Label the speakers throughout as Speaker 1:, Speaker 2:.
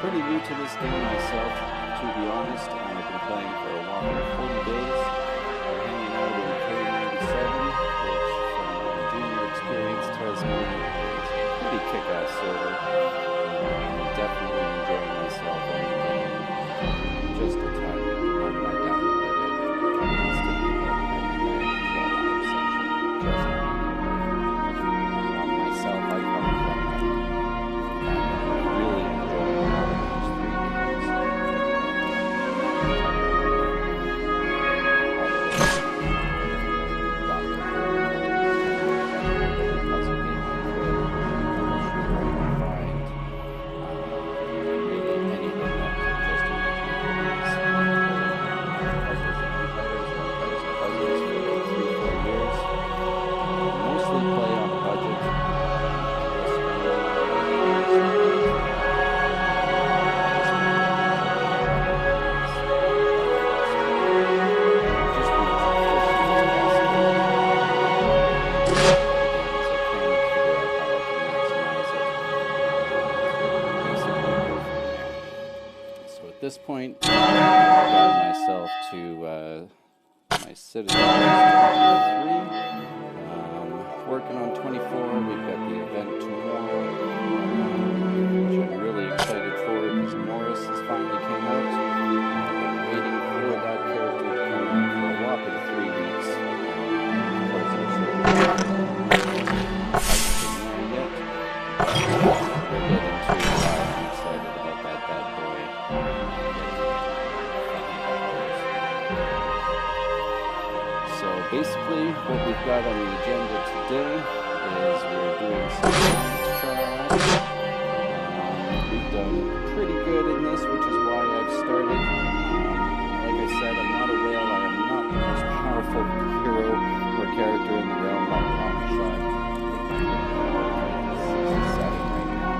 Speaker 1: pretty new to this game myself, to be honest. I've been playing for a whopping 40 days. I'm hanging out in K97, which from my junior experience tells me is a pretty kick-ass server. I'm definitely enjoying myself on the game. Just a ton. When I downloaded it, I instantly got my 12-hour session. Just myself, I come from really enjoying all of those 3 games. At this point, I got myself to my Citadel 23. Working on 24. We've got the event tomorrow, which I'm really excited for because Norris has finally came out. I've been waiting for that character to come out for a whopping 3 weeks. We'll get into why I'm excited about that bad boy. So basically, what we've got on the agenda today is we're doing some science trials. We've done pretty good in this, which is why I've started. Like I said, I'm not a whale. I am not the most powerful hero or character in the realm by a long shot. I think I'm 67 right now.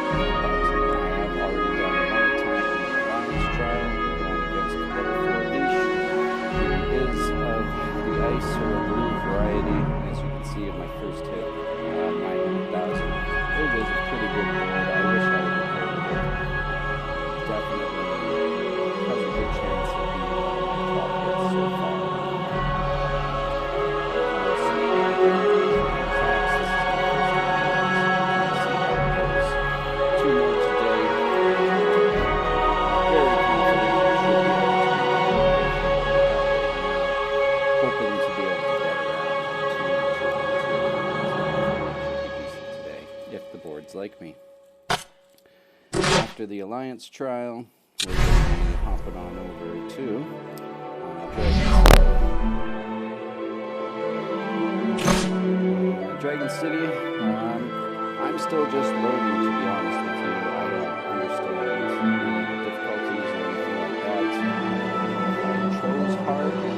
Speaker 1: But I have already done one attack in the Alliance trial, one against the level 4 leash. He is of the ice or a blue variety. As you can see in my first hit, 900,000. It was a pretty good board. I wish I had recorded it. Definitely has a good chance of being one of my top hits so far. We'll see. Attacks. This is my first time. See how it goes. 2 more today. Very confident we should be able to hoping to be able to get around 2 today, if the boards like me. After the Alliance trial, we're going to be hopping on over to Dragon City. I'm still just learning, to be honest with you. I don't understand the difficulties or anything like that. I chose hard, or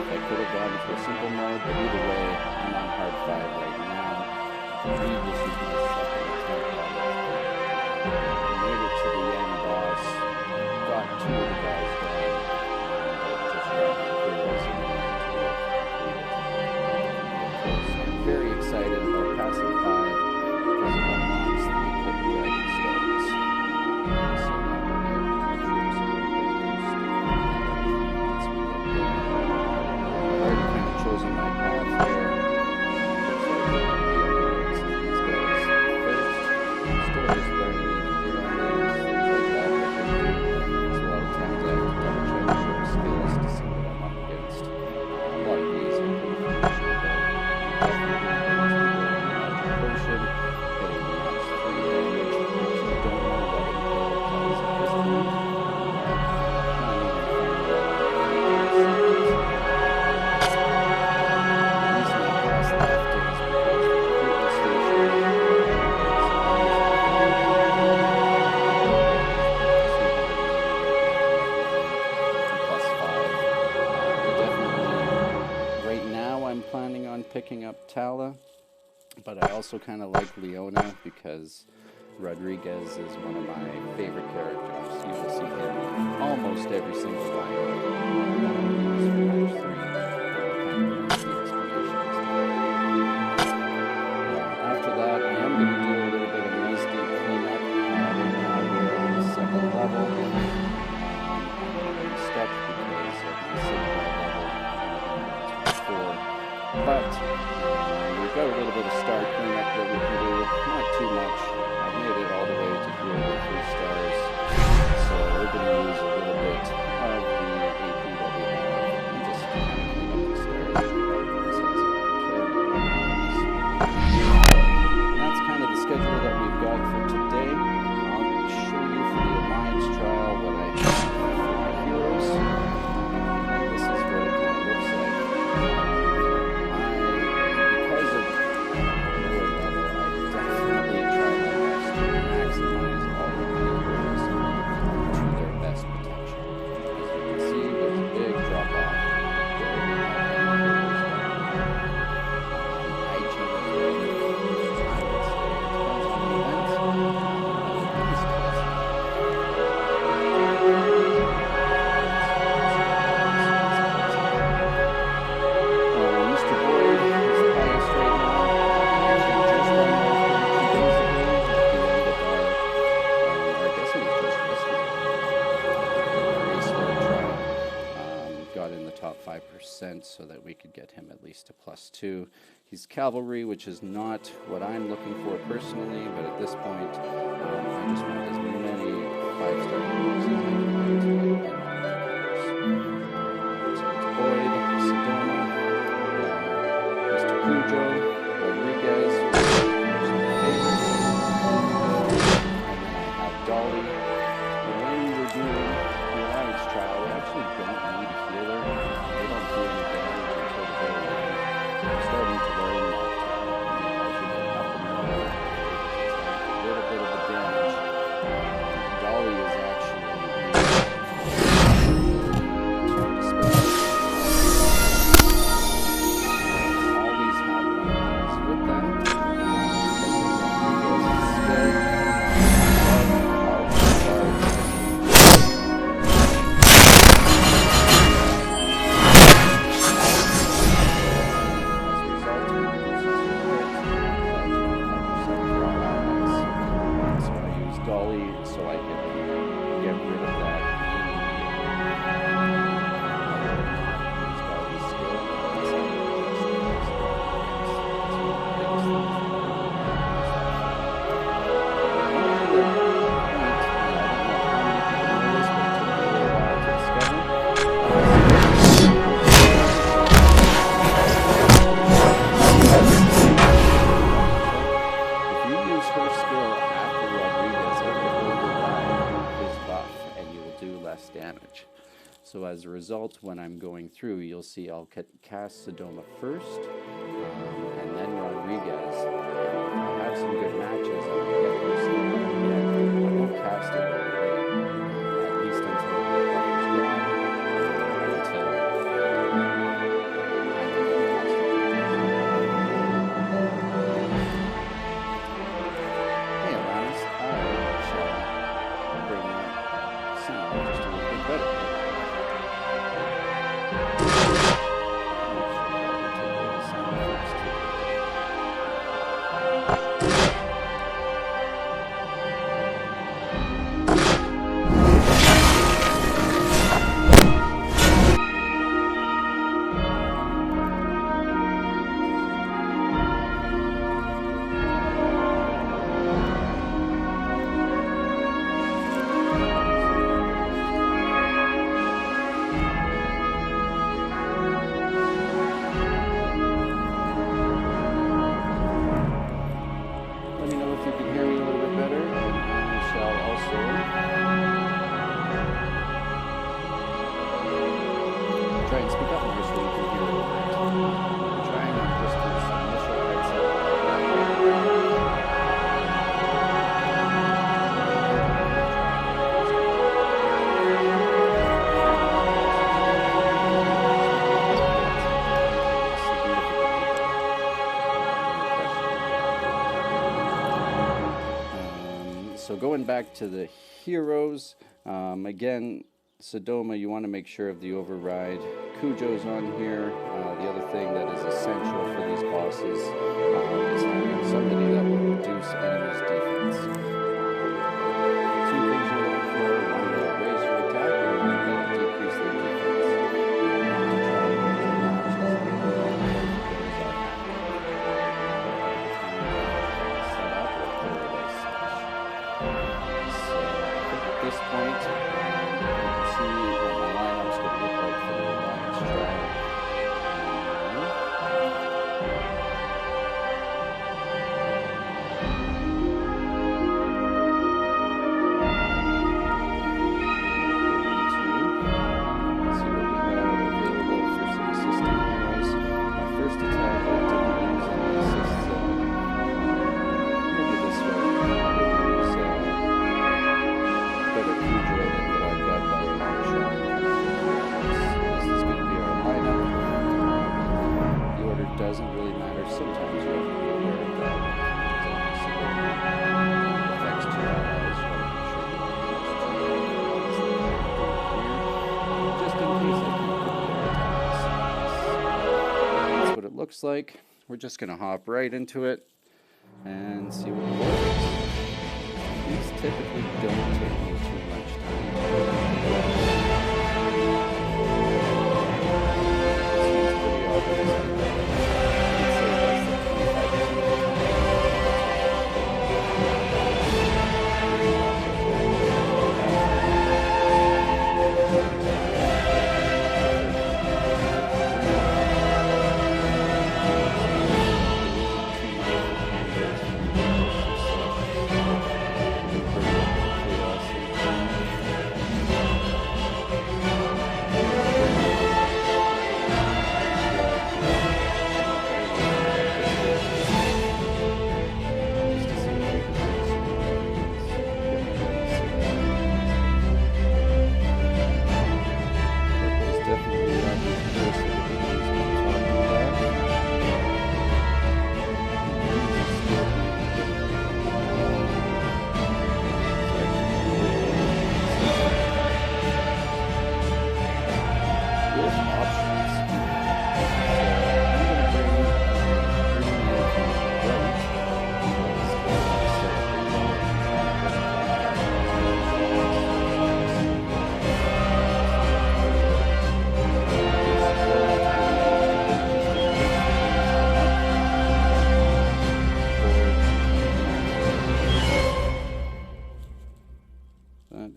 Speaker 1: if I could have gone to a simple mode, but either way, I'm on hard 5 right now. This is my second attempt on it. Made it to the end boss, got 2 of the guys done, just ran the heroes and I'm very excited about passing 5 because it unlocks the equipped dragon stones. So now we're going to make troops a little bit boost once we get there. I've already kind of chosen my path here. Looks like we're going to be able to these guys first. I'm still just learning even hero names, things like that. So a lot of times I have to double check hero skills to see what I'm up against. A lot of these are pretty crucial though. Potion, hitting max 3 damage. I actually don't know what it does at this point. Not even finding out. The reason I passed left is because the recruitment station plus 5. Definitely, right now I'm planning on picking up Tala. But I also kind of like Leona because Rodriguez is one of my favorite characters. You will see him in almost every single line that I use for match 3. After that, I am going to do a little bit of Maze Game defense so that we could get him at least a +2. He's cavalry, which is not what I'm looking for personally, but at this point, I just want as many 5-star heroes as I can get in so it's Boyd, Sedona, Mr. Cujo, Rodriguez, and then I have Dolly. When we're doing the Alliance trial, we actually don't need a healer. They don't do any damage until the very end. I'm starting to learn that I should help them out a little bit of the damage. Dolly is actually always have one of these with them. Dolly so I could get rid of that. Dolly's skill. If you use her skill after Rodriguez, it will override his buff and you will do less damage. So as a result, when I'm going through, you'll see I'll cast Sedoma first, and then Rodriguez. And if I have some good matches, I'll get her skill again. I won't cast it right away, at least until the buff is gone, or until I can get past it. Hey, Alanis, I shall bring that sound just a little bit better. Let me know if you can hear me a little bit better, and I shall also try and speak up more so you can hear it. I'm trying on just this initial headset. So going back to the heroes, again, Sedoma, you want to make sure of the override. Cujo's on here. The other thing that is essential for these bosses is having somebody that will reduce enemies' defense. Two things you're looking for: one will raise your attack, and one will decrease their defense. You have to try and win your matches in those are set up or put away such. So at this point, you can see what my lineup's going to look like for the Alliance trial. Doesn't really matter. Sometimes you have to be aware of that. Affects two allies. Just in case I can put their attacks. That's what it looks like. We're just going to hop right into it and see what it works. These typically don't take me too much time.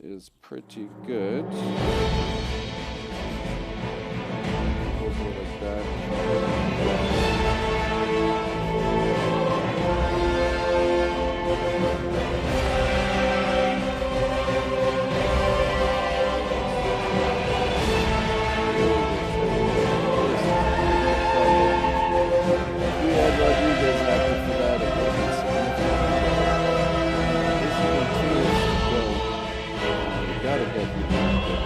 Speaker 1: is pretty good. We'll go like that. We had Rodriguez after for that. It wasn't significant. This continues to go. We gotta get him back there.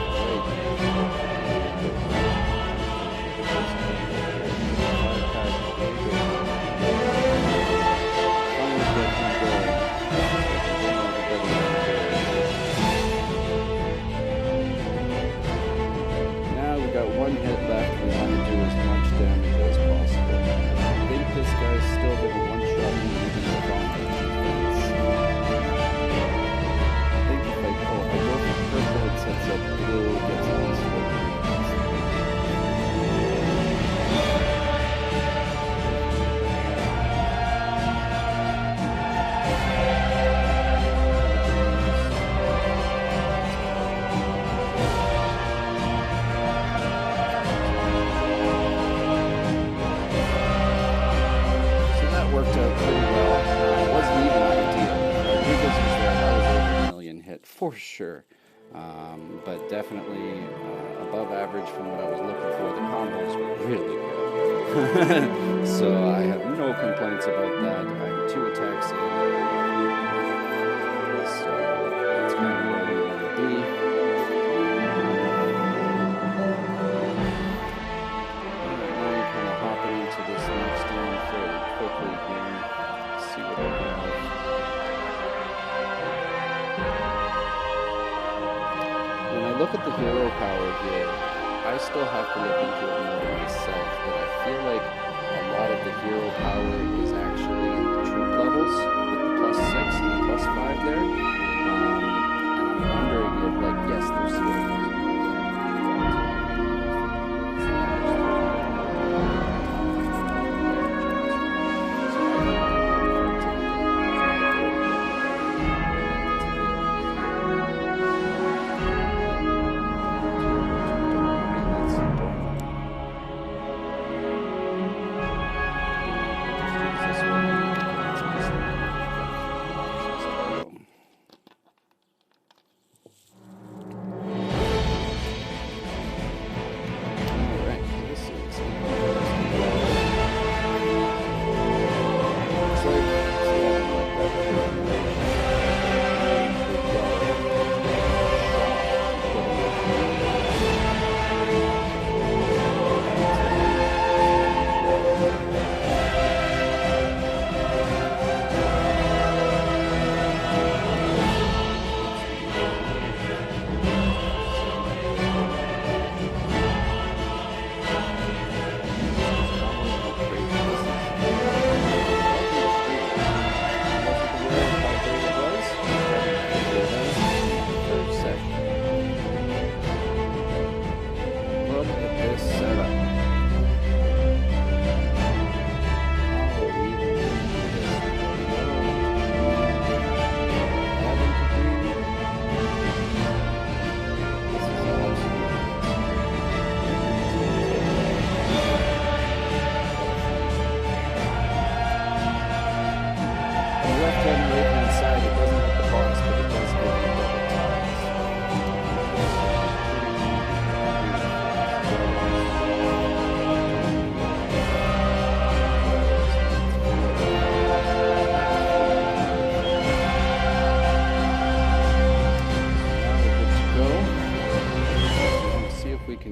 Speaker 1: Now we got one hit left. We want to do as much damage as possible. I think this guy's still going to one-shot me even with Vomit. I think if I go for purple, it sets up blue, gets all slow. Worked out pretty well. It wasn't even ideal. Rodriguez was there. That was over a million hit for sure. But definitely above average from what I was looking for. The combos were really good. So I have no complaints about that. I'm 2 attacks in. So that's kind of where we want to be. Kind of hopping into this next one fairly quickly here. See what I have. When I look at the hero power here, I still have to look into it more myself, but I feel like a lot of the hero power is actually in the troop levels with the +6 and the +5 there. And I'm wondering if, like, yes, there's skills.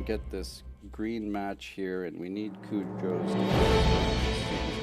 Speaker 1: Get this green match here, and we need Kudros to as soon as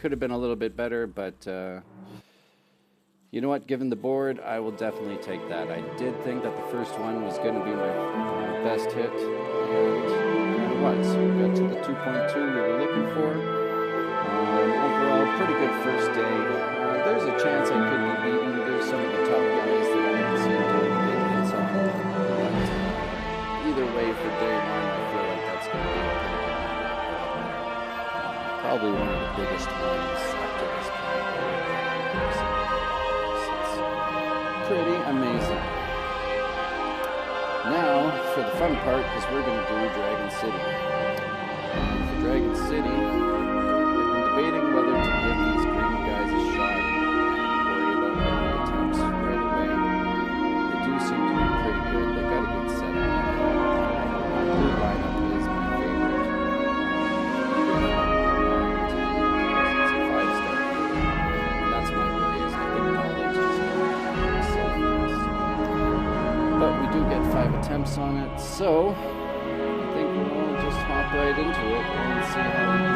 Speaker 1: could have been a little bit better, but you know what? Given the board, I will definitely take that. I did think that the first one was going to be my best hit, and it was. We got to the 2.2 we were looking for. Overall, pretty good first day. There's a chance I could be beaten. There's some of the top guys that I haven't seen doing big hits on. But either way, for day one, I feel like that's going to be a pretty good night. Probably one of the biggest ones up to this point. It's pretty amazing. Now, for the fun part, is we're going to do Dragon City. For Dragon City, debating whether to give these green guys a shot and worry about early attempts right away. They do seem to be pretty good. They've got a good setup. My blue lineup is my favorite. It's a 5-star blue. And that's my worry, is I think knowledge is going to so fast. But we do get 5 attempts on it, so I think we'll just hop right into it and see how we do.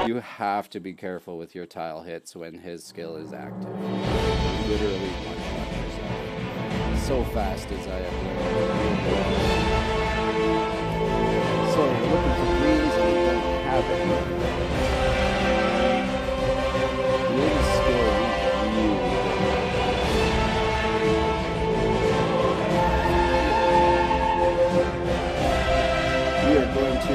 Speaker 1: You have to be careful with your tile hits when his skill is active. Literally one-shot yourself. So fast as I have learned. So we're looking for greens and we don't have any. Really skill we are going to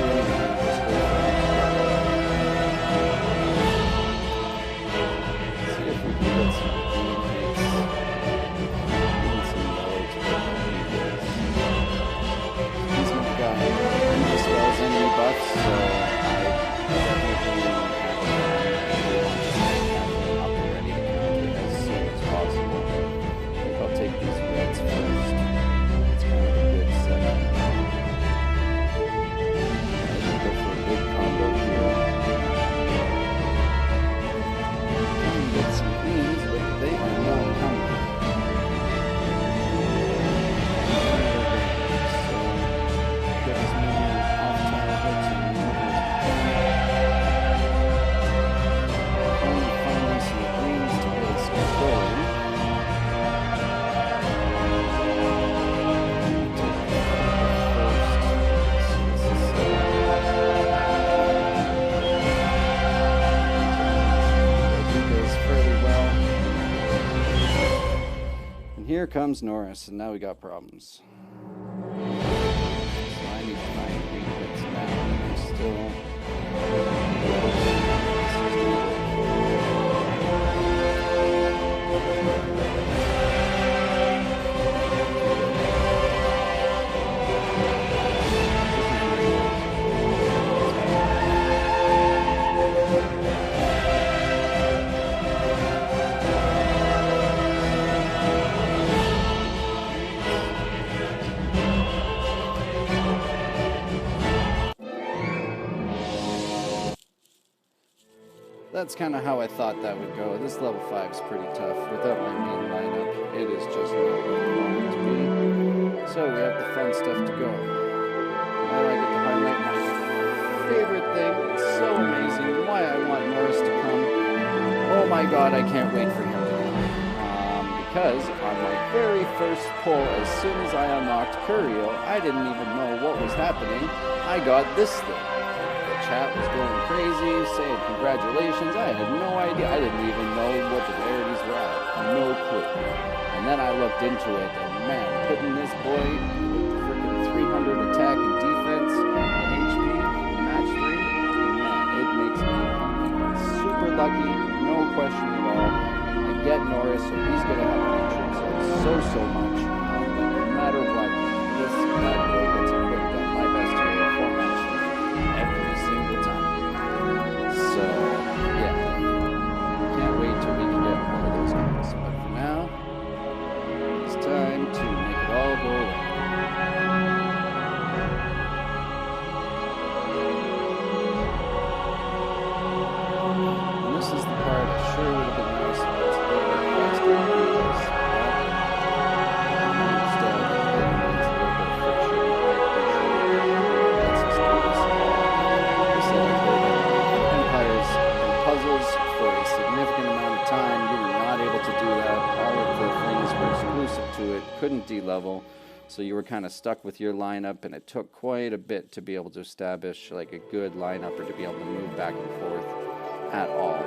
Speaker 1: buffs, so I definitely up and ready to counter as soon as possible. I think I'll take these reds first. It's kind of a good setup. I can go for a big combo here. I can get some greens, but they are not coming. Here comes Norris, and now we got problems. So I need to find green hits now. I'm still... That's kind of how I thought that would go. This level 5 is pretty tough. Without my main lineup, it is just not what I want it to be. So we have the fun stuff to go. Now I get to highlight my favorite thing. It's so amazing. Why I want Norris to come. Oh my god, I can't wait for him to come. Because on my very first pull, as soon as I unlocked Curio, I didn't even know what was happening. I got this thing. Chat was going crazy, saying congratulations. I had no idea. I didn't even know what the rarities were at. No clue. And then I looked into it, and man, putting this boy with the freaking 300 attack and defense and HP in match 3, man, it makes me super lucky, no question at all. I get Norris, so he's going to have my tricks out so much. But no matter what, this bad boy gets equipped on my best hero for match 3 every single time. So, yeah. Can't wait till we can get one of those guys. But for now, it's time to make it all go away. couldn't de-level, so you were kind of stuck with your lineup, and it took quite a bit to be able to establish like a good lineup or to be able to move back and forth at all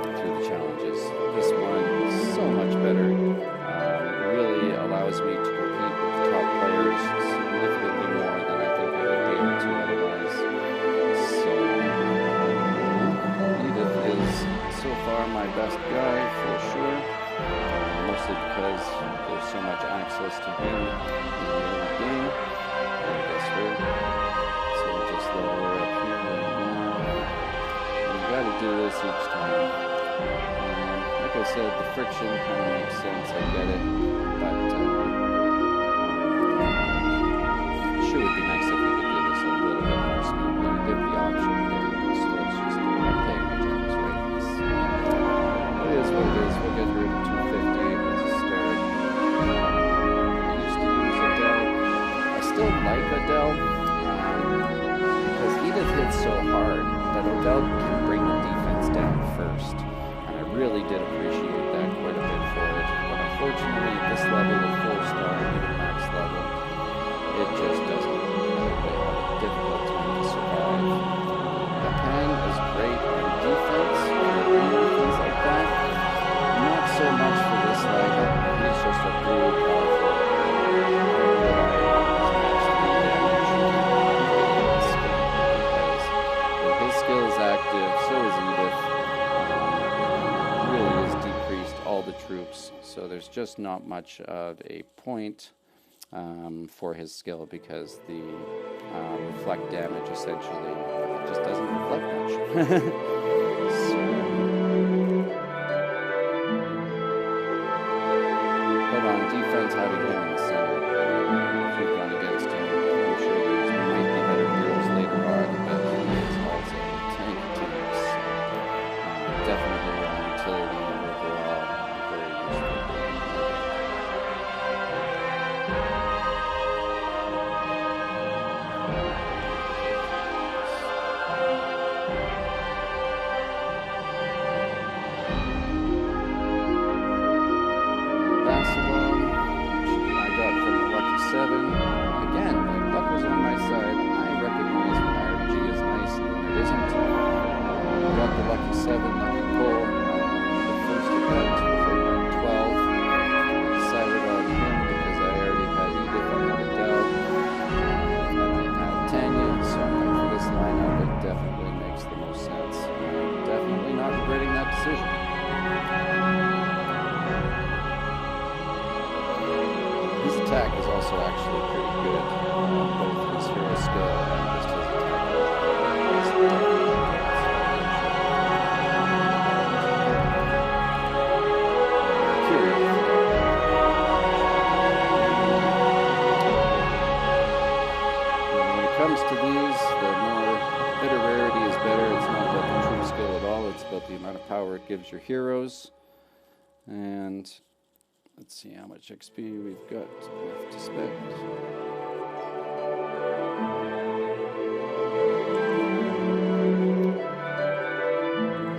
Speaker 1: through the challenges. This one is so much better. It really allows me to compete with the top players significantly more than I think I would be able to otherwise. So Edith is so far my best guy for sure, mostly because there's so much access to him in the early game. And guess what? So we'll just level her up here right now. You gotta do this each time. Like I said, the friction kind of makes sense, I get it, but sure would be nice if we could do this a little bit more smoothly. Give the option there, so let's just do it. I'm paying my gems right. It is what it is. We'll get her to 250 as a start. I used to use Adele. I still like Adele because Edith hits so hard that Odell can bring the defense down first. And I really did appreciate that quite a bit for it. But unfortunately, at this level of 4-star, even max level, it just doesn't really have a difficult time to survive. The Pan is great on defense, things like that. Not so much for this lineup. He's just a really powerful his skill is active, so is Edith. Really has decreased all the troops, so there's just not much of a point for his skill because the reflect damage essentially just doesn't reflect much. But on defense, having him in the center, if we've gone against him, I'm sure there might be better heroes later on, but he is also tank tanks. Definitely more utility and overall very useful. Gives your heroes, and let's see how much XP we've got left to spend.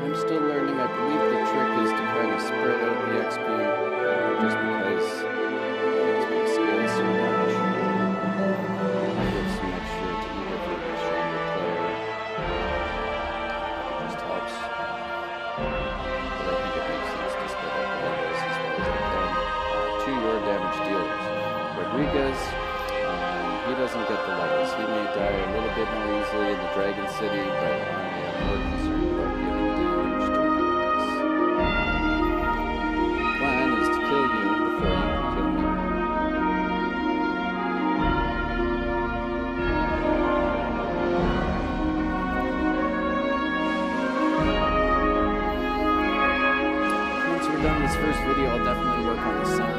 Speaker 1: I'm still learning. I believe the trick is to kind of spread out the XP just because it makes my skills so much. I give some extra to either for a stronger player. It just helps. Damage dealers. Rodriguez, he doesn't get the levels. He may die a little bit more easily in the Dragon City, but I am more concerned about giving damage to Rodriguez. The plan is to kill you before you can kill me. Once we're done this first video, I'll definitely work on the sound.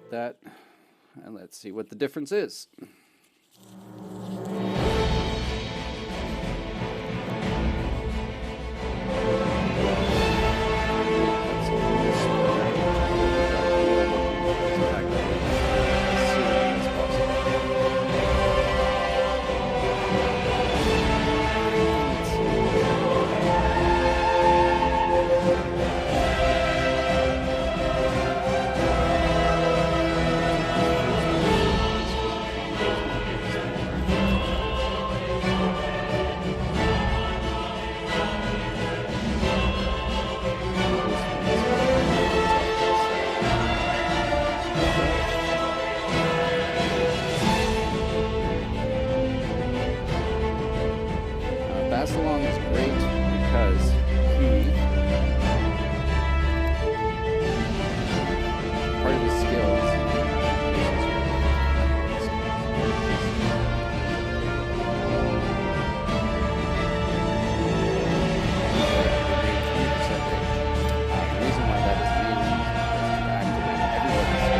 Speaker 1: like that. And let's see what the difference is. Bassalong is great because part of his skills the reason why that is needed is to activate everybody's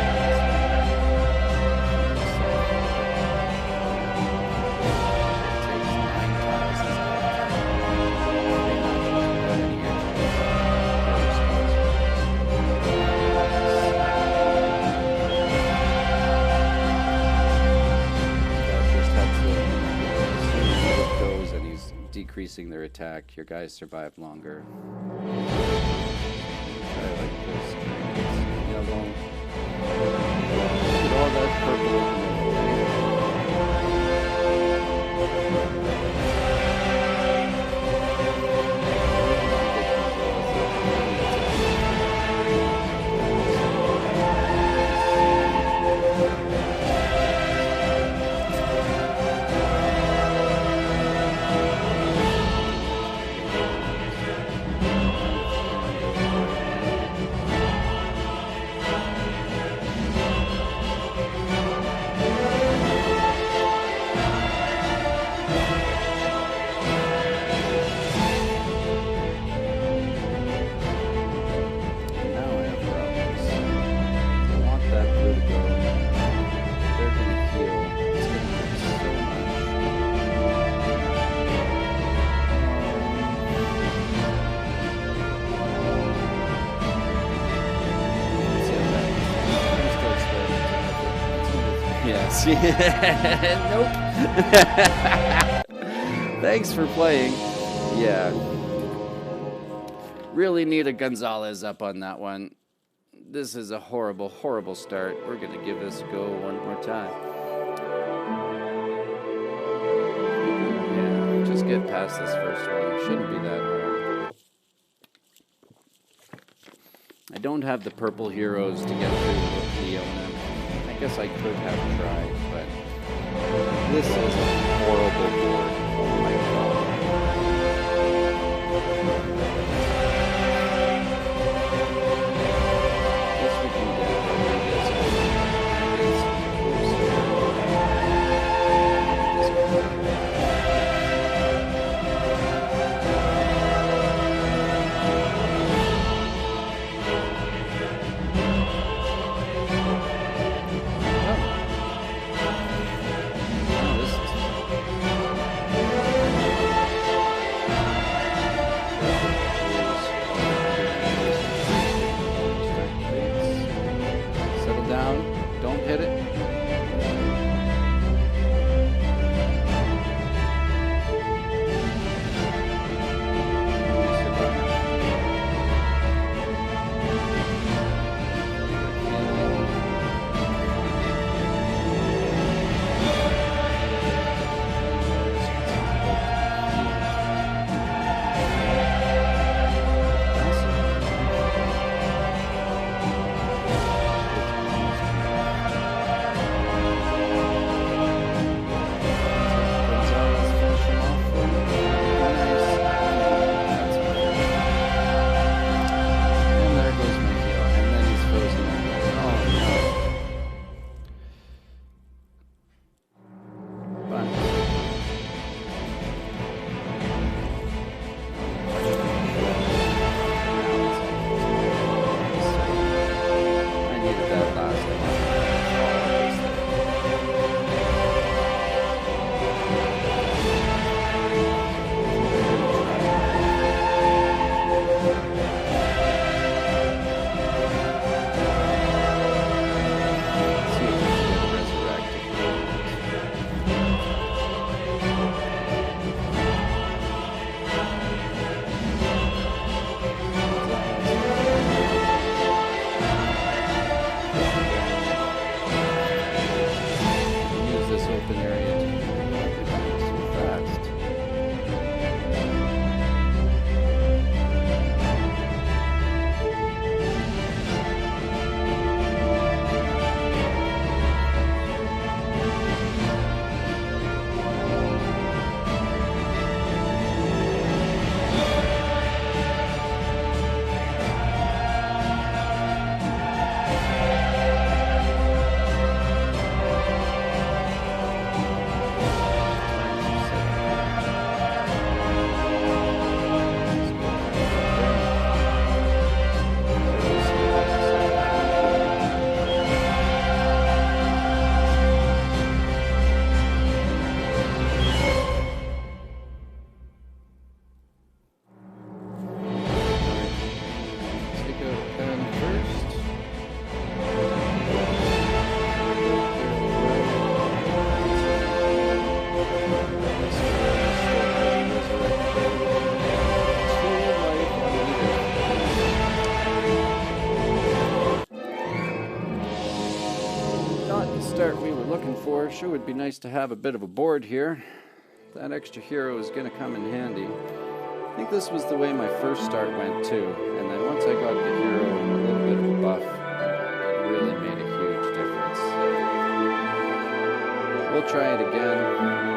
Speaker 1: decreasing their attack, your guys survive longer. Try like this. Yellow. Get all that purple in nope. Thanks for playing. Yeah. Really need a Gonzalez up on that one. This is a horrible, horrible start. We're going to give this a go one more time. Yeah, just get past this first one. Shouldn't be that hard. I don't have the purple heroes to get through with Leona. I guess I could have tried, but this is a horrible board. Oh my god. Guess we can get not the start we were looking for. Sure would be nice to have a bit of a board here. That extra hero is going to come in handy. I think this was the way my first start went too. And then once I got the hero and a little bit of a buff, it really made a huge difference. We'll try it again.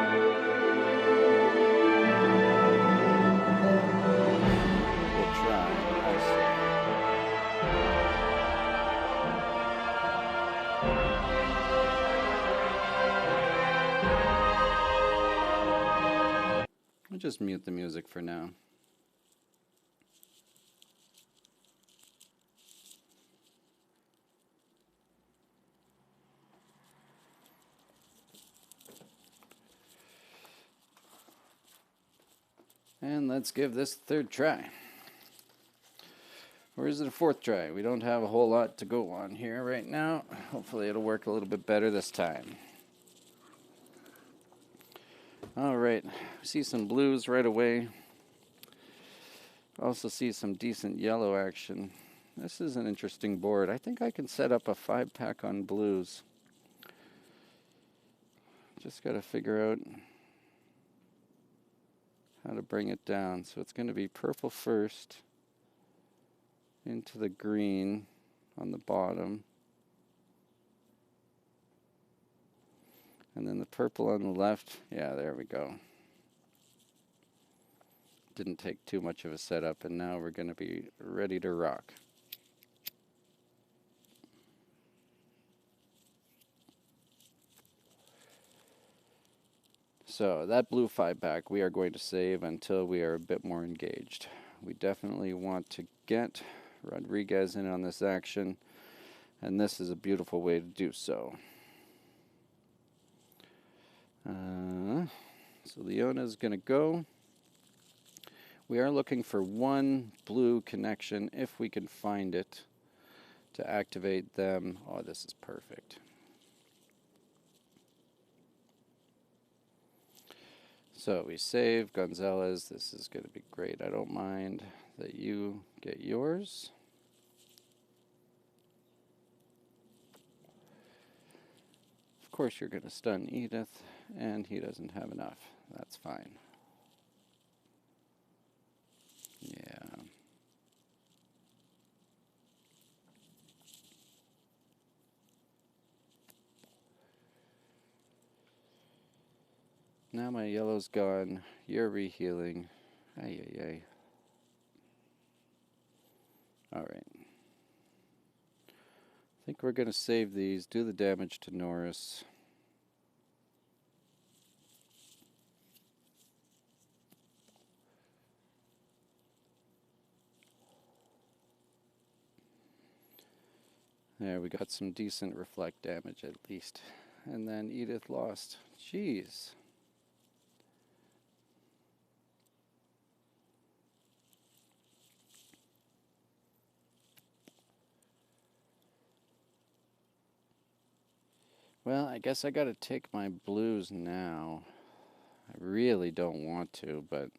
Speaker 1: I'll just mute the music for now. And let's give this a third try. Or is it a fourth try? We don't have a whole lot to go on here right now. Hopefully it'll work a little bit better this time. Alright, see some blues right away. Also see some decent yellow action. This is an interesting board. I think I can set up a 5-pack on blues. Just got to figure out how to bring it down. So it's going to be purple first, into the green on the bottom, and then the purple on the left. Yeah, there we go. Didn't take too much of a setup, and now we're going to be ready to rock. So that blue 5-pack we are going to save until we are a bit more engaged. We definitely want to get Rodriguez in on this action, and this is a beautiful way to do so. So Leona is going to go. We are looking for one blue connection, if we can find it, to activate them. Oh, this is perfect. So we save Gonzalez. This is going to be great. I don't mind that you get yours. Of course you're going to stun Edith, and he doesn't have enough. That's fine. Yeah. Now my yellow's gone. You're rehealing. Ay, ay, ay. Alright. I think we're going to save these, do the damage to Norris. There, we got some decent reflect damage at least. And then Edith lost. Jeez. Well, I guess I gotta take my blues now. I really don't want to, but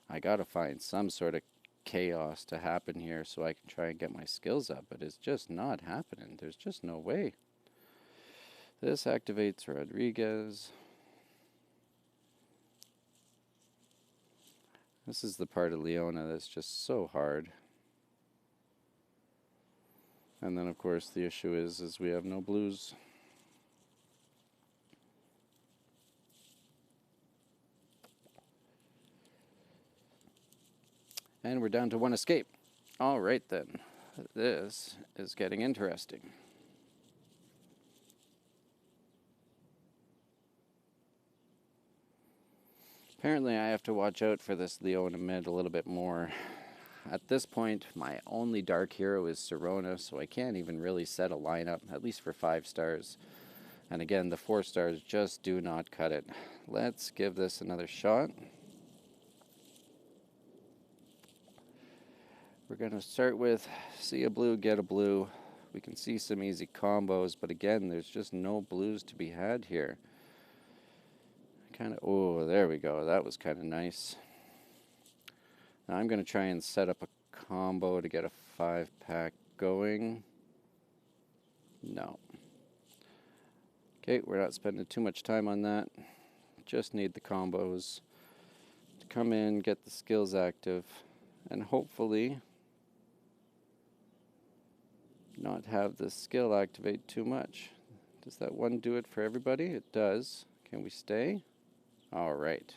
Speaker 1: I gotta find some sort of chaos to happen here so I can try and get my skills up, but it's just not happening. There's just no way. This activates Rodriguez. This is the part of Leona that's just so hard. And then of course the issue is we have no blues. And we're down to one escape. All right then, this is getting interesting. Apparently I have to watch out for this Leona mid a little bit more. At this point, my only dark hero is Sirona, so I can't even really set a lineup, at least for 5 stars. And again, the 4 stars just do not cut it. Let's give this another shot. We're going to start with see a blue, get a blue. We can see some easy combos, but again, there's just no blues to be had here. Oh, there we go. That was kind of nice. Now I'm going to try and set up a combo to get a 5-pack going. No. Okay, we're not spending too much time on that. Just need the combos to come in, get the skills active, and hopefully not have the skill activate too much. Does that one do it for everybody? It does. Can we stay? All right.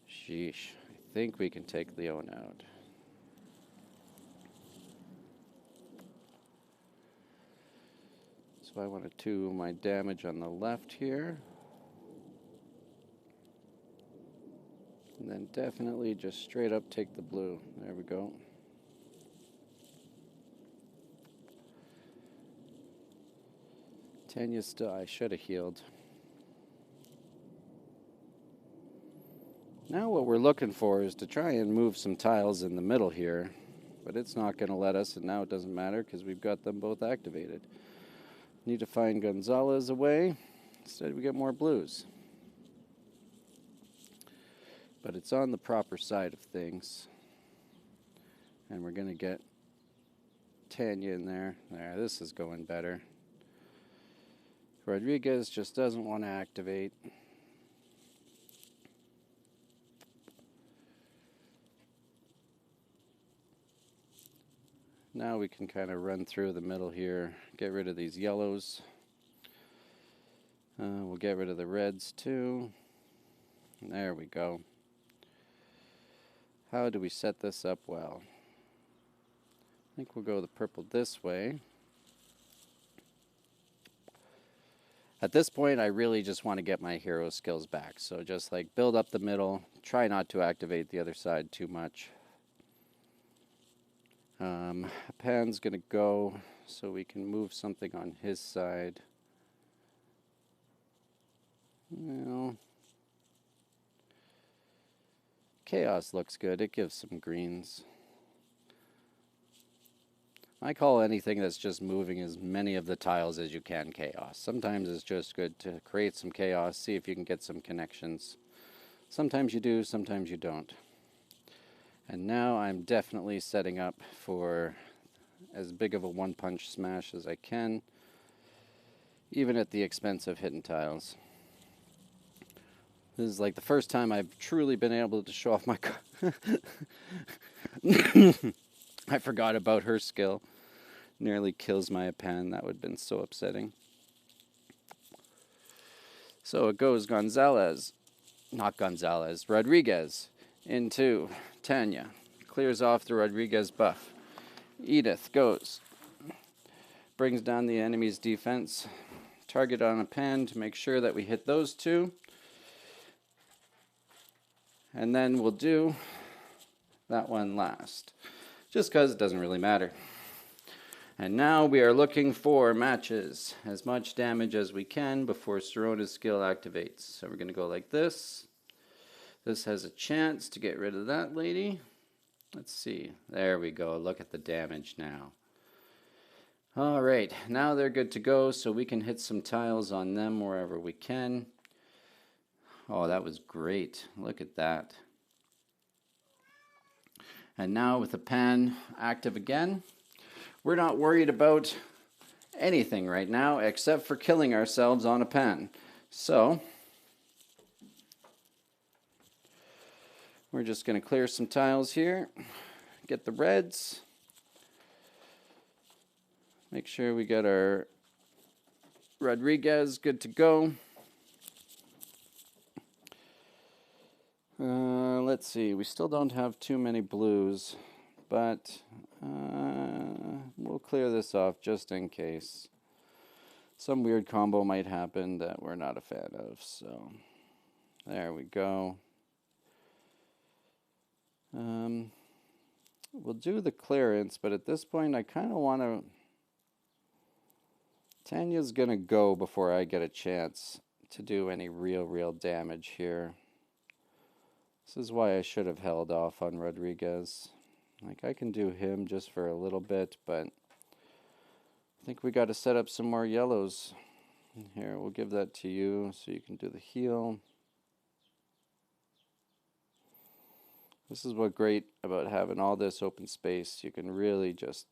Speaker 1: Sheesh. I think we can take Leon out. So I want to do my damage on the left here. And then definitely just straight up take the blue. There we go. Tanya still, I should have healed. Now what we're looking for is to try and move some tiles in the middle here, but it's not going to let us, and now it doesn't matter because we've got them both activated. Need to find Gonzalez away. Instead we get more blues. But it's on the proper side of things. And we're going to get Tanya in there. There, this is going better. Rodriguez just doesn't want to activate. Now we can kind of run through the middle here, get rid of these yellows. We'll get rid of the reds too. There we go. How do we set this up well? I think we'll go the purple this way. At this point, I really just want to get my hero skills back. So just like build up the middle, try not to activate the other side too much. Pan's going to go so we can move something on his side. Well, Chaos looks good. It gives some greens. I call anything that's just moving as many of the tiles as you can chaos. Sometimes it's just good to create some chaos, see if you can get some connections. Sometimes you do, sometimes you don't. And now I'm definitely setting up for as big of a one-punch smash as I can, even at the expense of hitting tiles. This is like the first time I've truly been able to show off my... I forgot about her skill. Nearly kills my Apan. That would have been so upsetting. So it goes Gonzalez. Not Gonzalez. Rodriguez into Tanya. Clears off the Rodriguez buff. Edith goes. Brings down the enemy's defense. Target on Apan to make sure that we hit those two. And then we'll do that one last. Just because it doesn't really matter. And now we are looking for matches. As much damage as we can before Sirona's skill activates. So we're going to go like this. This has a chance to get rid of that lady. Let's see. There we go. Look at the damage now. Alright, now they're good to go, so we can hit some tiles on them wherever we can. Oh, that was great. Look at that. And now with the Pan active again, we're not worried about anything right now except for killing ourselves on a Pan. So, we're just going to clear some tiles here, get the reds, make sure we got our Rodriguez good to go. Let's see, we still don't have too many blues, but we'll clear this off just in case. Some weird combo might happen that we're not a fan of, so there we go. We'll do the clearance, but at this point I kind of want to... Tanya's going to go before I get a chance to do any real damage here. This is why I should have held off on Rodriguez. Like, I can do him just for a little bit, but I think we got to set up some more yellows. Here, we'll give that to you so you can do the heal. This is what's great about having all this open space. You can really just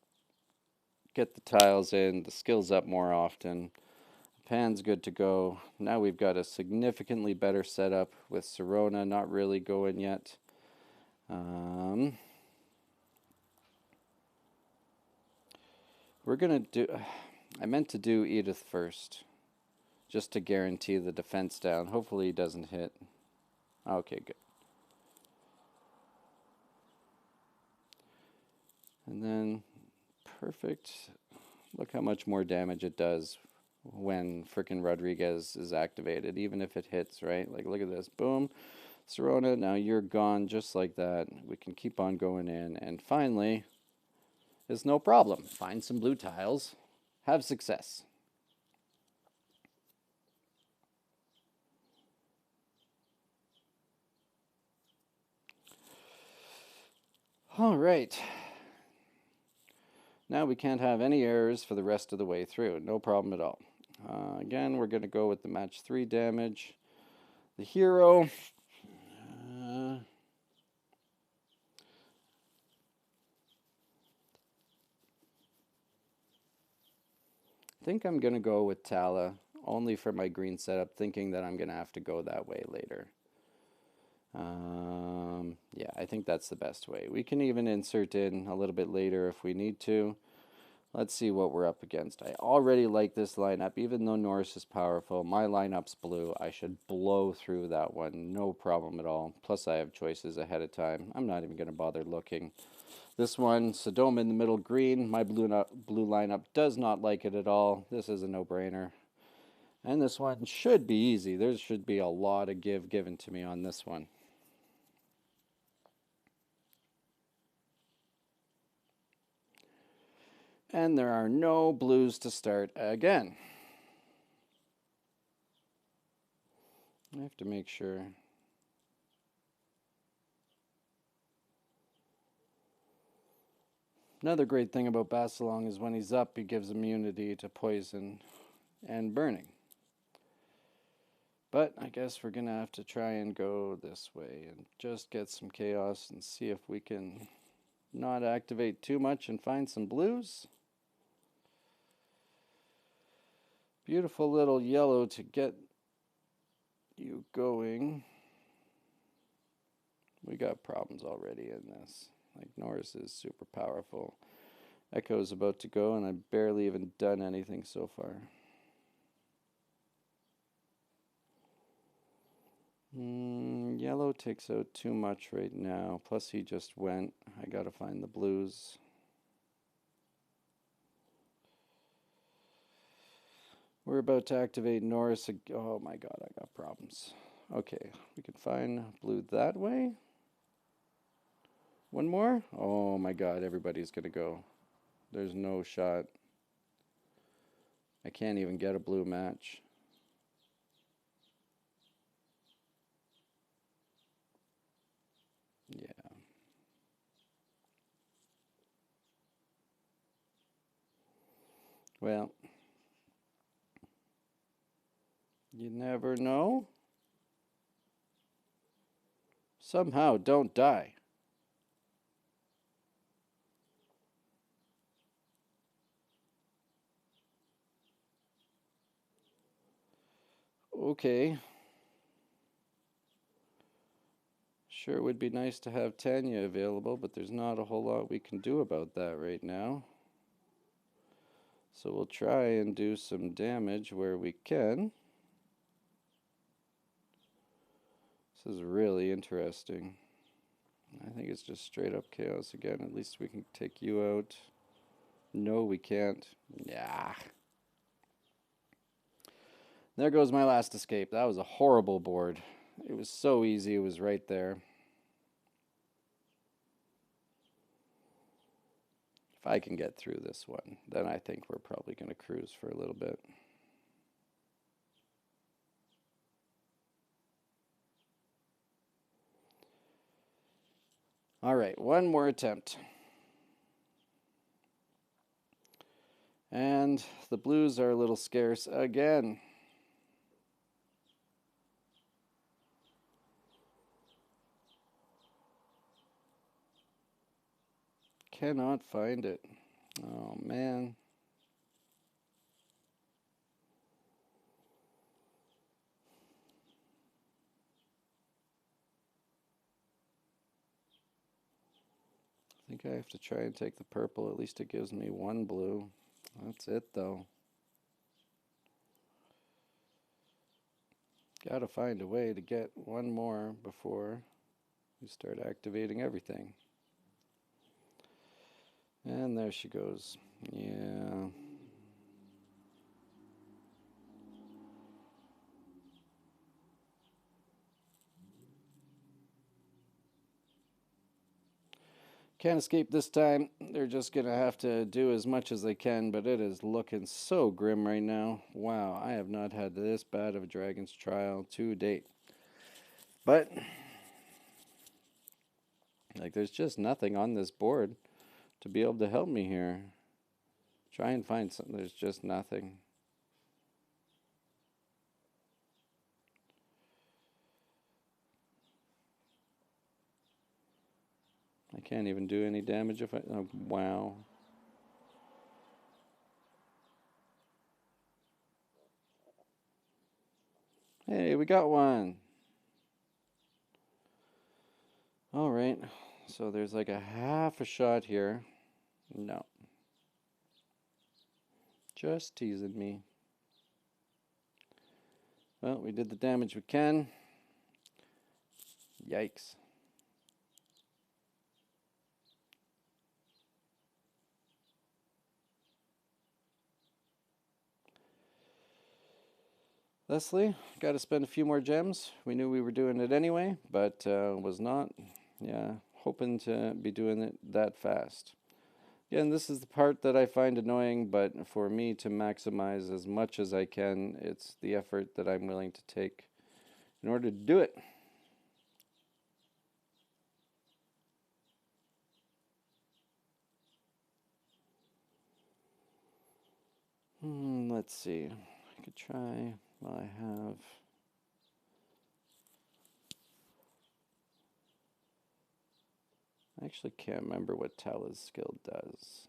Speaker 1: get the tiles in, the skills up more often. Pan's good to go. Now we've got a significantly better setup with Sirona not really going yet. We're gonna do, I meant to do Edith first, just to guarantee the defense down. Hopefully he doesn't hit. Okay, good. And then, perfect. Look how much more damage it does when frickin' Rodriguez is activated, even if it hits, right? Like, look at this. Boom. Sirona, now you're gone just like that. We can keep on going in. And finally, it's no problem. Find some blue tiles. Have success. All right. Now we can't have any errors for the rest of the way through. No problem at all. Again, we're going to go with the match 3 damage. The hero. I think I'm going to go with Tala, only for my green setup, thinking that I'm going to have to go that way later. Yeah, I think that's the best way. We can even insert in a little bit later if we need to. Let's see what we're up against. I already like this lineup. Even though Norris is powerful, my lineup's blue. I should blow through that one. No problem at all. Plus, I have choices ahead of time. I'm not even going to bother looking. This one, Sodoma in the middle, green. My blue lineup does not like it at all. This is a no-brainer. And this one should be easy. There should be a lot of give given to me on this one. And there are no blues to start again. I have to make sure. Another great thing about Basilong is when he's up, he gives immunity to poison and burning. But I guess we're going to have to try and go this way and just get some chaos and see if we can not activate too much and find some blues. Beautiful little yellow to get you going. We got problems already in this. Like, Norris is super powerful. Echo's about to go, and I've barely even done anything so far. Yellow takes out too much right now. Plus, he just went. I gotta find the blues. We're about to activate Norris. Oh my god, I got problems. Okay, we can find blue that way. One more? Oh my god, everybody's gonna go. There's no shot. I can't even get a blue match. Yeah. Well, you never know. Somehow, don't die. Okay. Sure would be nice to have Tanya available, but there's not a whole lot we can do about that right now. So we'll try and do some damage where we can. This is really interesting. I think it's just straight up chaos again. At least we can take you out. No, we can't. Yeah. There goes my last escape. That was a horrible board. It was so easy. It was right there. If I can get through this one, then I think we're probably going to cruise for a little bit. All right, one more attempt. And the blues are a little scarce again. Cannot find it. Oh, man. think I have to try and take the purple. At least it gives me one blue. That's it, though. Gotta find a way to get one more before we start activating everything. And there she goes. Yeah. Can't escape this time. They're just going to have to do as much as they can, but it is looking so grim right now. Wow, I have not had this bad of a Dragon's Trial to date. But, like, there's just nothing on this board to be able to help me here. Try and find something. There's just nothing. I can't even do any damage if I... Oh, wow. Hey, we got one. Alright. So there's like a half a shot here. No. Just teasing me. Well, we did the damage we can. Yikes. Leslie, got to spend a few more gems. We knew we were doing it anyway, but was not, hoping to be doing it that fast. Again, this is the part that I find annoying, but for me to maximize as much as I can, it's the effort that I'm willing to take in order to do it. Let's see. I could try. Well, I have... I actually can't remember what Tala's skill does.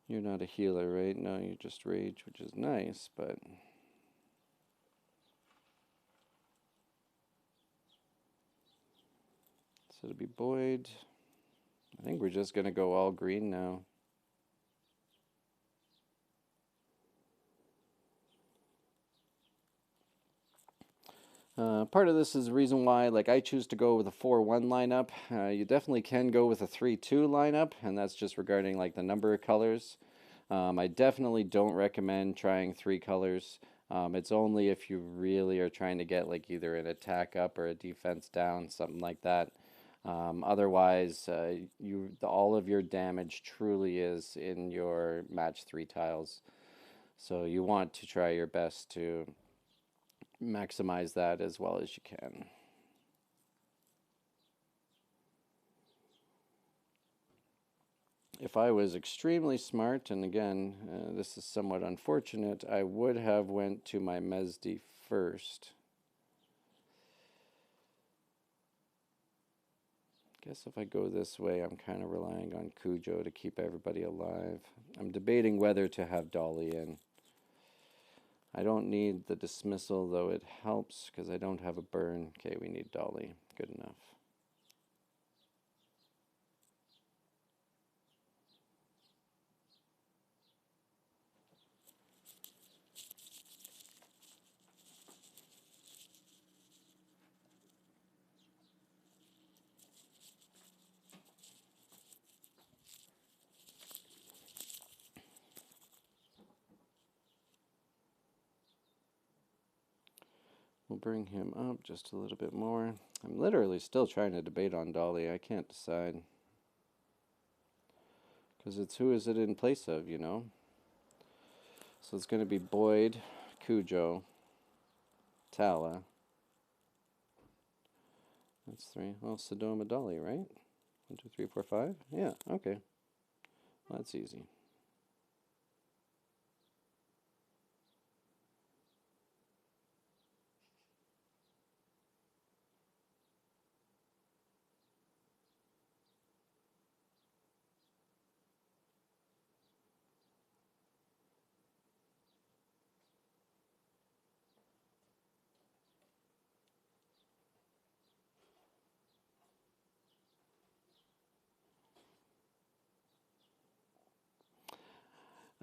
Speaker 1: You're not a healer, right? No, you just rage, which is nice, but... So it'll be Boyd. I think we're just going to go all green now. Part of this is the reason why, like, I choose to go with a 4-1 lineup. You definitely can go with a 3-2 lineup, and that's just regarding like the number of colors. I definitely don't recommend trying 3 colors. It's only if you really are trying to get like either an attack up or a defense down, something like that. Otherwise, all of your damage truly is in your match 3 tiles. So you want to try your best to maximize that as well as you can. If I was extremely smart, and again, this is somewhat unfortunate, I would have went to my Mesdi first. Guess if I go this way, I'm kind of relying on Cujo to keep everybody alive. I'm debating whether to have Dolly in. I don't need the dismissal, though it helps because I don't have a burn. Okay, we need Dolly. Good enough. We'll bring him up just a little bit more. I'm literally still trying to debate on Dolly. I can't decide. Because it's who is it in place of, you know? So it's going to be Boyd, Cujo, Tala. That's 3. Well, Sodoma, Dolly, right? 1, 2, 3, 4, 5? Yeah, okay. Well, that's easy.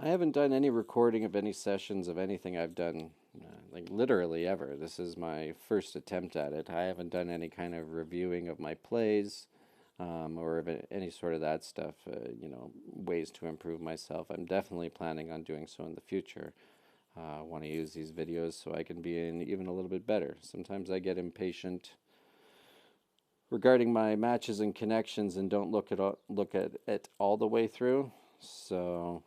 Speaker 1: I haven't done any recording of any sessions of anything I've done, like literally ever. This is my first attempt at it. I haven't done any kind of reviewing of my plays, or of any sort of that stuff, ways to improve myself. I'm definitely planning on doing so in the future. I want to use these videos so I can be even a little bit better. Sometimes I get impatient regarding my matches and connections and don't look at it all the way through. So,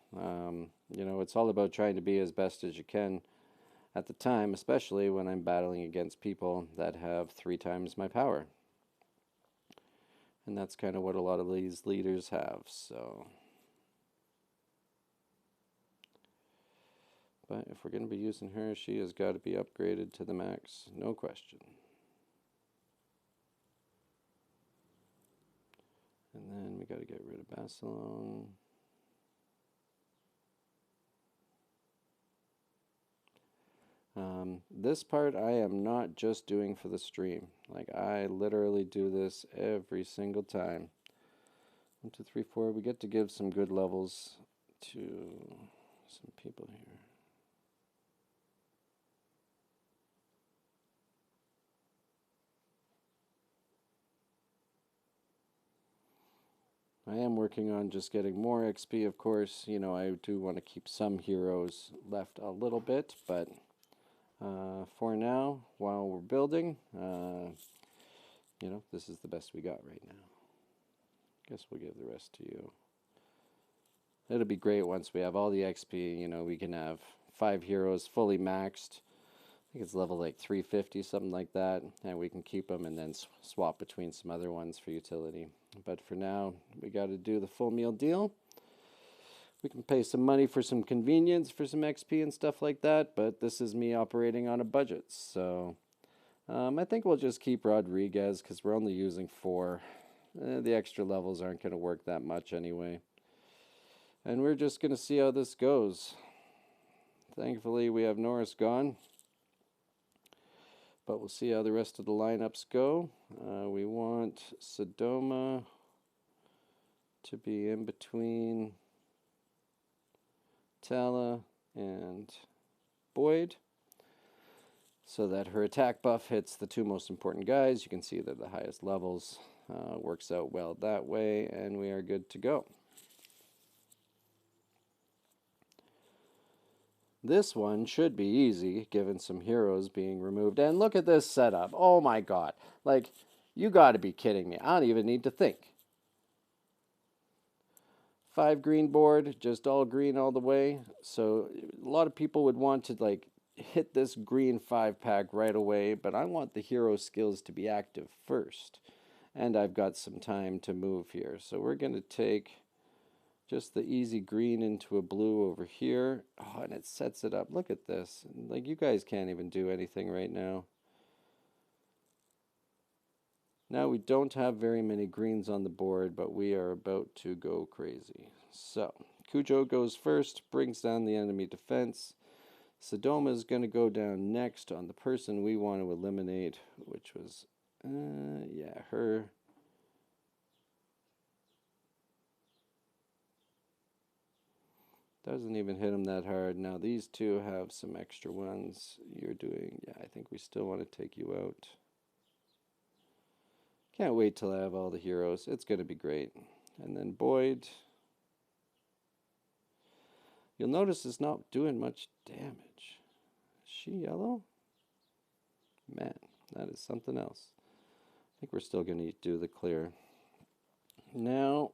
Speaker 1: it's all about trying to be as best as you can at the time, especially when I'm battling against people that have 3 times my power. And that's kind of what a lot of these leaders have, so. But if we're going to be using her, she has got to be upgraded to the max, no question. And then we got to get rid of Basilone. This part I am not just doing for the stream. Like, I literally do this every single time. 1, 2, 3, 4. We get to give some good levels to some people here. I am working on just getting more XP, of course. I do want to keep some heroes left a little bit, but for now, while we're building, this is the best we got right now. Guess we'll give the rest to you. It'll be great once we have all the XP. We can have 5 heroes fully maxed. I think it's level like 350, something like that, and we can keep them and then swap between some other ones for utility. But for now, we got to do the full meal deal. We can pay some money for some convenience, for some XP and stuff like that, but this is me operating on a budget. So I think we'll just keep Rodriguez because we're only using 4. The extra levels aren't going to work that much anyway. And we're just going to see how this goes. Thankfully, we have Norris gone. But we'll see how the rest of the lineups go. We want Sodoma to be in between Tala and Boyd, so that her attack buff hits the 2 most important guys. You can see they're the highest levels. Works out well that way, and we are good to go. This one should be easy, given some heroes being removed. And look at this setup. Oh my god. Like, you gotta be kidding me. I don't even need to think. 5 green board, just all green all the way. So a lot of people would want to like hit this green 5-pack right away, but I want the hero skills to be active first. And I've got some time to move here. So we're going to take just the easy green into a blue over here. Oh, and it sets it up. Look at this. Like, you guys can't even do anything right now. Now we don't have very many greens on the board, but we are about to go crazy. So, Cujo goes first, brings down the enemy defense. Sodoma is going to go down next on the person we want to eliminate, which was, yeah, her. Doesn't even hit him that hard. Now these 2 have some extra ones. You're doing, yeah, I think we still want to take you out. Can't wait till I have all the heroes. It's going to be great. And then Boyd. You'll notice it's not doing much damage. Is she yellow? Man, that is something else. I think we're still going to do the clear. Now,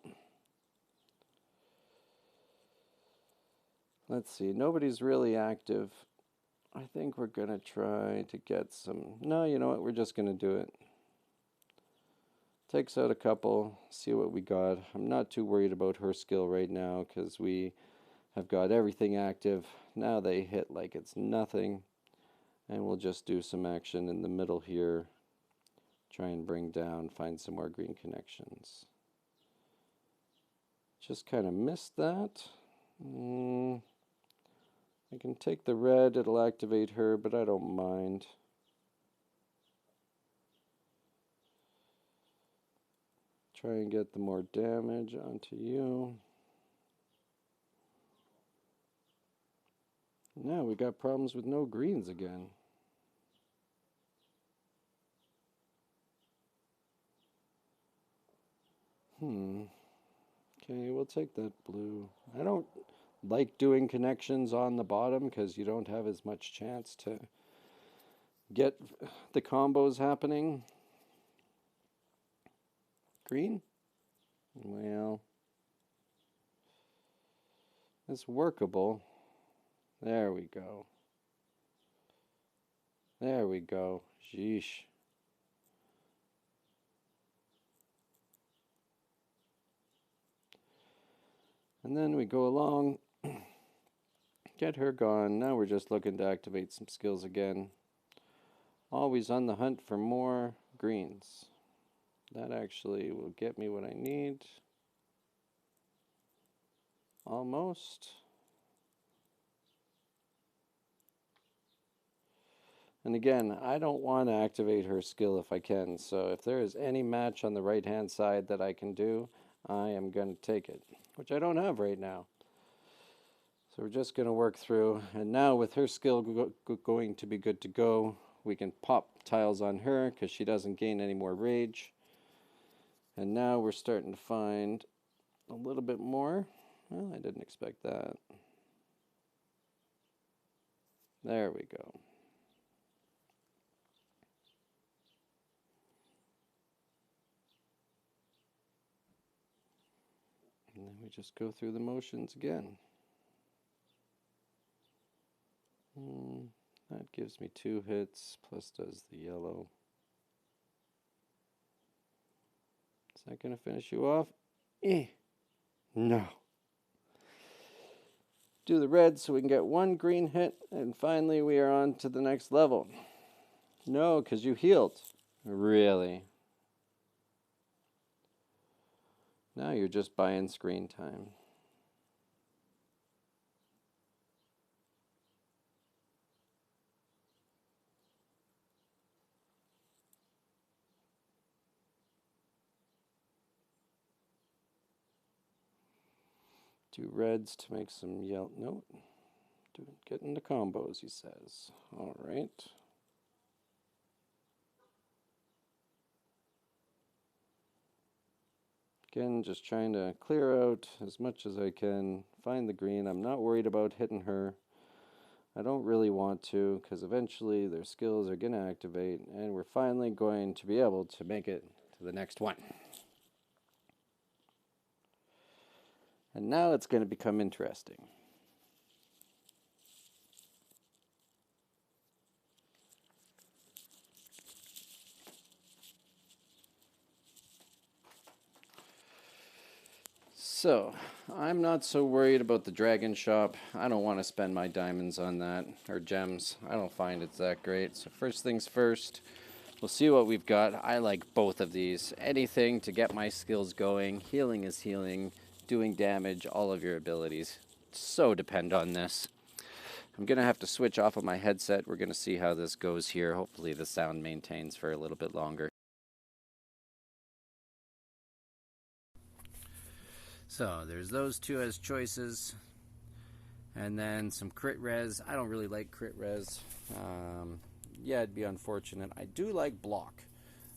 Speaker 1: let's see. Nobody's really active. I think we're going to try to get some... No, you know what? We're just going to do it. Takes out a couple. See what we got. I'm not too worried about her skill right now because we have got everything active. Now they hit like it's nothing. And we'll just do some action in the middle here. Try and bring down, find some more green connections. Just kind of missed that. I can take the red, it'll activate her, but I don't mind. Try and get the more damage onto you.
Speaker 2: Now we got problems with no greens again. Okay, we'll take that blue. I don't like doing connections on the bottom because you don't have as much chance to get the combos happening. Green? Well, it's workable. There we go. There we go. Sheesh. And then we go along, get her gone. Now we're just looking to activate some skills again. Always on the hunt for more greens. That actually will get me what I need. Almost. And again, I don't want to activate her skill if I can. So if there is any match on the right-hand side that I can do, I am going to take it, which I don't have right now. So we're just going to work through. And now with her skill going to be good to go, we can pop tiles on her because she doesn't gain any more rage. And now we're starting to find a little bit more. Well, I didn't expect that. There we go. And then we just go through the motions again. That gives me 2 hits, plus does the yellow. Is that going to finish you off? No. Do the red so we can get 1 green hit, and finally we are on to the next level. No, because you healed. Really? Now you're just buying screen time. Do reds to make some yellow. Nope. Getting the combos, he says. All right. Again, just trying to clear out as much as I can. Find the green. I'm not worried about hitting her. I don't really want to because eventually their skills are going to activate and we're finally going to be able to make it to the next one. And now it's going to become interesting. So, I'm not so worried about the dragon shop. I don't want to spend my diamonds on that, or gems. I don't find it's that great. So first things first, we'll see what we've got. I like both of these. Anything to get my skills going. Healing is healing. Doing damage, all of your abilities. So depend on this. I'm going to have to switch off of my headset. We're going to see how this goes here. Hopefully the sound maintains for a little bit longer. So there's those two as choices. And then some crit res. I don't really like crit res. Yeah, it'd be unfortunate. I do like block.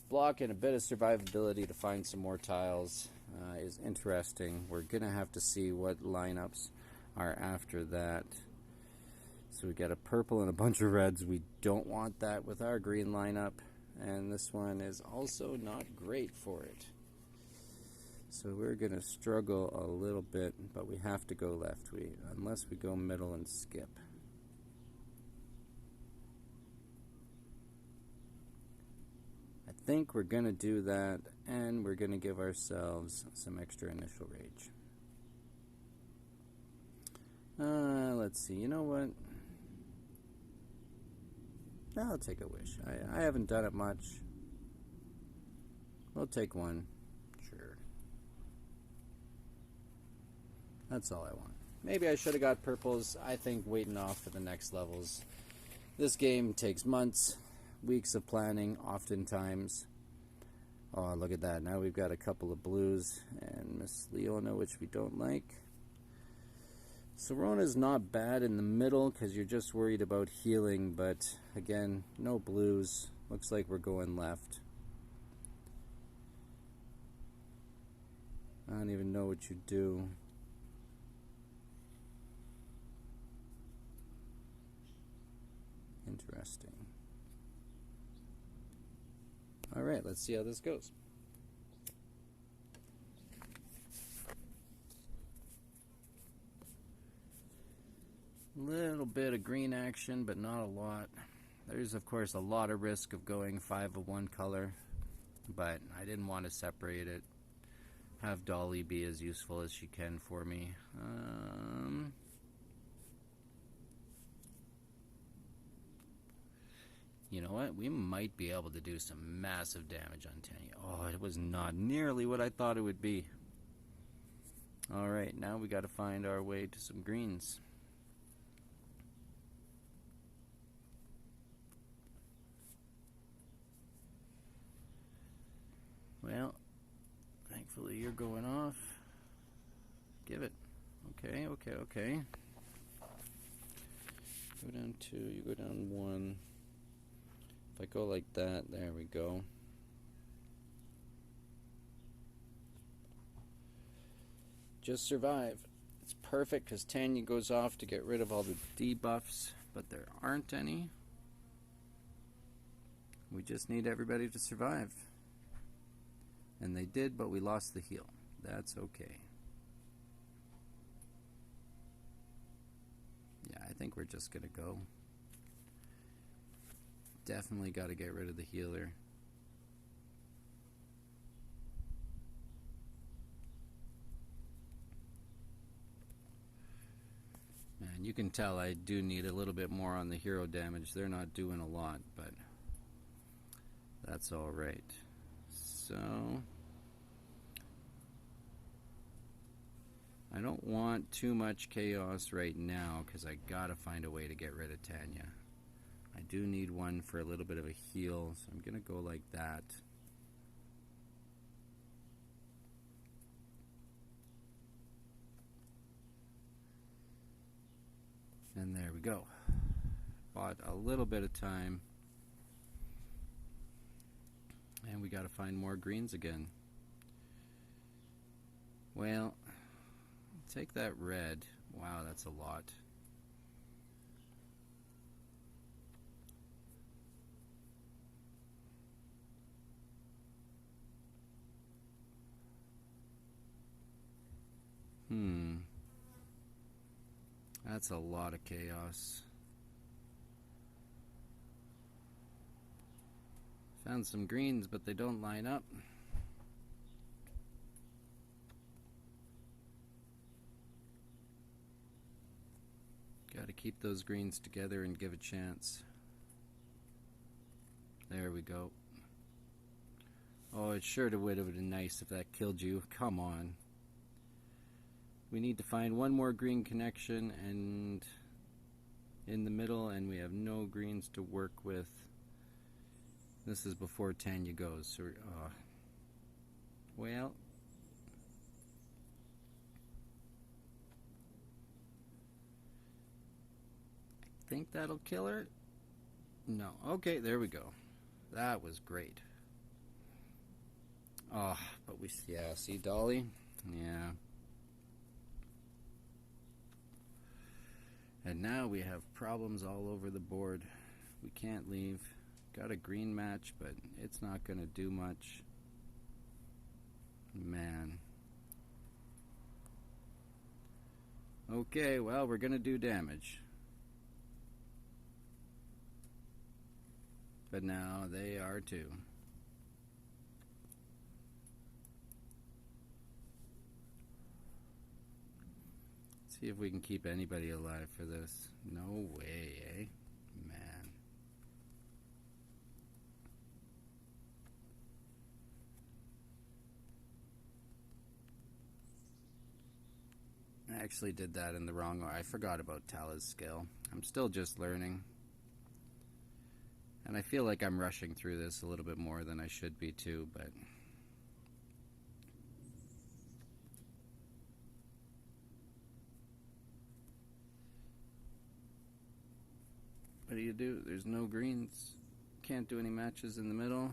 Speaker 2: Block and a bit of survivability to find some more tiles is interesting. We're going to have to see what lineups are after that. So we got a purple and a bunch of reds. We don't want that with our green lineup. And this one is also not great for it. So we're going to struggle a little bit, but we have to go left, unless we go middle and skip. I think we're going to do that, and we're going to give ourselves some extra initial rage. Let's see, you know what? I'll take a wish. I haven't done it much. We'll take one. Sure. That's all I want. Maybe I should have got purples. I think waiting off for the next levels. This game takes months, weeks of planning, oftentimes. Oh, look at that. Now we've got a couple of blues and Miss Leona, which we don't like. Sirona's not bad in the middle because you're just worried about healing, but again, no blues. Looks like we're going left. I don't even know what you do. Interesting. Alright, let's see how this goes. Little bit of green action, but not a lot. There's of course a lot of risk of going 5 of one color, but I didn't want to separate it. Have Dolly be as useful as she can for me. You know what? We might be able to do some massive damage on Tanya. Oh, it was not nearly what I thought it would be. Alright, now we got to find our way to some greens. Well, thankfully you're going off. Give it. Okay, okay, okay. Go down 2, you go down 1. If I go like that, there we go. Just survive. It's perfect because Tanya goes off to get rid of all the debuffs, but there aren't any. We just need everybody to survive. And they did, but we lost the heal. That's okay. Yeah, I think we're just gonna go. Definitely got to get rid of the healer. And you can tell I do need a little bit more on the hero damage. They're not doing a lot, but that's alright. So I don't want too much chaos right now because I gotta find a way to get rid of Tanya. I do need one for a little bit of a heal, so I'm gonna go like that. And there we go. Bought a little bit of time. And we gotta find more greens again. Well, take that red. Wow, that's a lot. That's a lot of chaos. Found some greens, but they don't line up. Got to keep those greens together and give a chance. There we go. Oh, it sure would have been nice if that killed you. Come on. We need to find one more green connection and in the middle, and we have no greens to work with. This is before Tanya goes. So, well, I think that'll kill her. No. Okay, there we go. That was great. Oh, but yeah, see Dolly? Yeah. And now we have problems all over the board. We can't leave. Got a green match, but it's not going to do much. Man. Okay, well, we're going to do damage. But now they are too. See if we can keep anybody alive for this. No way, eh? Man. I actually did that in the wrong way. I forgot about Tala's skill. I'm still just learning. And I feel like I'm rushing through this a little bit more than I should be too, but What do you do? There's no greens. Can't do any matches in the middle.